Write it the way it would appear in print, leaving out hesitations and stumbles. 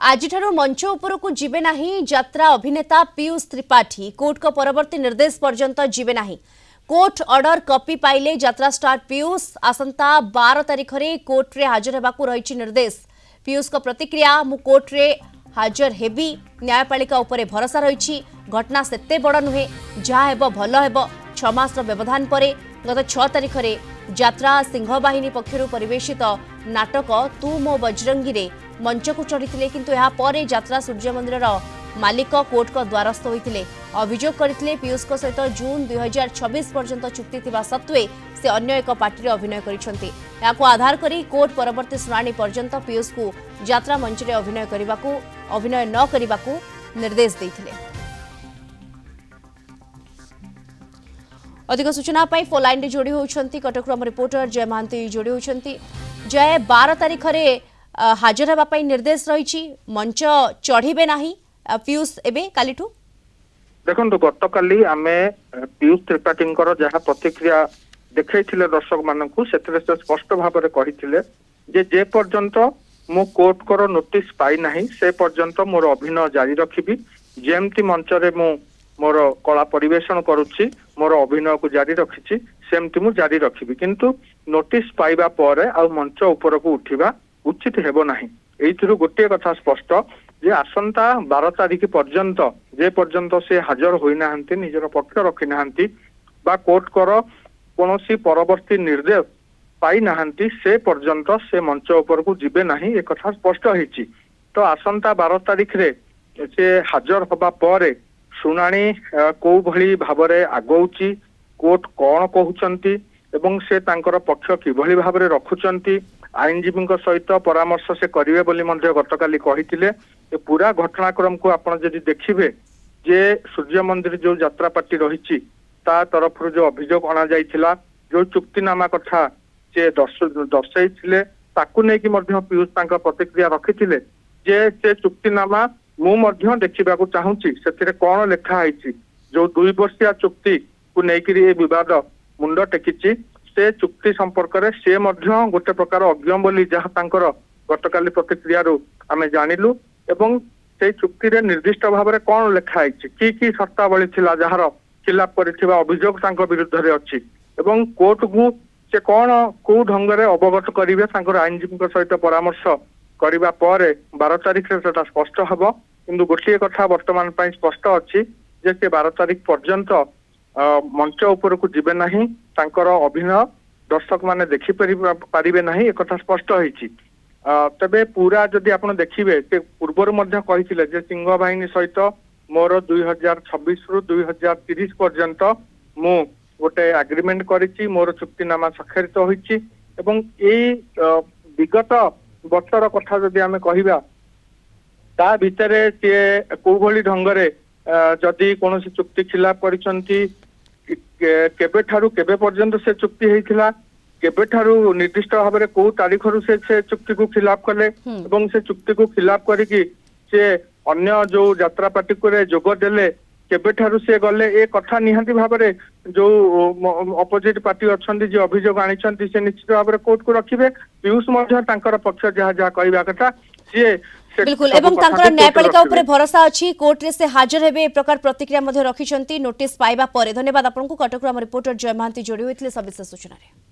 आज मंच उपरकू जीवे नाही यात्रा अभिनेता पीयूष त्रिपाठी कोर्ट को परवर्ती निर्देश पर्यंत जीवे नाही। कोर्ट ऑर्डर कॉपी पाइले यात्रा स्टार पीयूष आसंता 12 तारिख रे कोर्ट रे हाजर हेबाकू रहिछि निर्देश। पीयूष को प्रतिक्रिया मु कोर्ट रे हाजर हेबी न्यायपालिका उपरे भरोसा रहिछि। घटना सेते बड़ नुहे जहा हेबो भलो हेबो। 6 मास व्यवधान परे गत 6 तारिख रे यात्रा सिंहबाहिनी पक्षरु परिवेशित नाटक तू मो बजरंगी रे मंच को चढ़ी किंतु यहाँ पर यात्रा सूर्य मंदिर मालिक कोर्ट को द्वारस्थ होते अभियोग करते पीयूष को सहित जून 2026 पर्यंत चुक्ति थिबा सत्वे से अन्य एक पार्टी अभिनय करिसेंती। याको आधार करी कोर्ट परवर्ती शुणाणी पर्यंत पीयूष को यात्रा मंच रे अभिनय न करने निर्देश देथिले। अधिक सूचना पाई फोन लाइन रे जोड़ी होउछंती कटक आम रिपोर्टर जय महांती जोड़ी होउछंती। जय 12 तारिख रे हाजर हेबा पाई निर्देश रही मंच चढ़े ना पीयूष एबे कालीठू देखो गत काली आमे पीयूष त्रिपाठी जहाँ प्रतिक्रिया देखते दर्शक मानू से स्पष्ट भाव में कही जे पर्यंत मु कोर्ट को नोटिस पाई नहीं से पर्यंत मोर अभिनय जारी रखी जेमती मंच रे मु मोर कला परिवेशन करुच्ची मोर अभिनय को जारी रखी सेमती मु जारी रखी किंतु नोटिस पाइबा पर आ मंच ऊपर को उठिबा उचित हेबो नाही। एइथिरु गोटे कथा स्पष्ट जे आसंता 12 तारिख पर्यंत जे पर्यंत से हाजर होई नाहंती निजर पक्ष रखी नाहंती बा कोर्ट कर कोनोसी परवर्ती निर्देश पाई नाहंती से पर्यंत से मंच ऊपर को जिबे नाही एक कथा स्पष्ट होईची। तो आसंता 12 तारिख रे से हाजर होबा परे सुनानी को भली भाबरे आगौची कोर्ट कोन कहउचंती एवं से तांकर पक्ष किभली भाबरे रखुचंती आईनजीवी सहित परामर्श से करेंगे बोली गतकाली कही पूरा घटनाक्रम को आप देखिए जे सूर्य मंदिर जो यात्रा पार्टी रही तरफ जो अभियोग अणा जाइथिला जो चुक्तिनामा कथा से दर्शाइथिले ताकू नेकी पीयूष प्रतिक्रिया रखिथिले जे से चुक्तिनामा मु देखा चाहूँगी से कौन लिखाई जो 2 वर्षिया चुक्ति को लेकिन विवाद मुंड टेकी से चुक्ति संपर्क में से गोटे प्रकार अज्ञ बोली जहाँ गतकाली प्रतिक्रिया आम जानिलु एवं से चुक्ति रे निर्दिष्ट भाव में कौन लिखाई कि शर्तावली थिला जार खिलाफ कर अभियोग विरुद्ध रे अच्छी एवं कोर्ट को से कौन कौ ढंग से अवगत करेंगे आईनजीवी सहित परामर्श करने पर 12 तारिख से स्पष्ट हम किंतु गोटे कथा वर्तमान स्पष्ट अच्छी जे से 12 तारिख पर्यंत मंच ऊपर को जीवे नहीं तांकर अभिनय दर्शक माने देखि पारिबे नहीं एक कथा स्पष्ट होईची। तबे पूरा जदि आपण देखिबे से पूर्वर मध्य कहिथिले जे सिंह बाहिनी सहित मोर 2026 रु 2030 पर्यंत मु गोटे एग्रीमेंट करिछि मोर चुक्तिनामा स्वाक्षरित होईची एवं एई विगत वर्षर कथा जदि आमे कहिबा ता भितरे से को भली ढंगरे जदि कौन चुक्ति खिलाफ करिसंती केबे ठारू केबे पर्यंत से चुक्ति हेइथिला केबे ठारू निर्दिष्ट भाव में को तारीख रु से चुक्ति को खिलाफ कले एवं से चुक्ति को खिलाफ करिकी से अन्य जो यात्रा पार्टी को जोग देले केबे ठारू से गले ए कथा निहांती भाव में जो अपोजिट पार्टी अच्छी जो अभियोग आनी से निश्चित भाव में कोर्ट को रखिबे पीयूष पक्ष जहाँ जहाँ कहवा कथा सी बिल्कुल एवं न्यायपालिका उपरे भरोसा अच्छी कोर्ट रे से हाजर हेबे प्रकार प्रतिक्रिया रखिछंती नोटिस पाइबा परे। धन्यवाद आपको कटक आम रिपोर्टर जय महांती जोड़ी होइथिले सविशेष सूचना रे।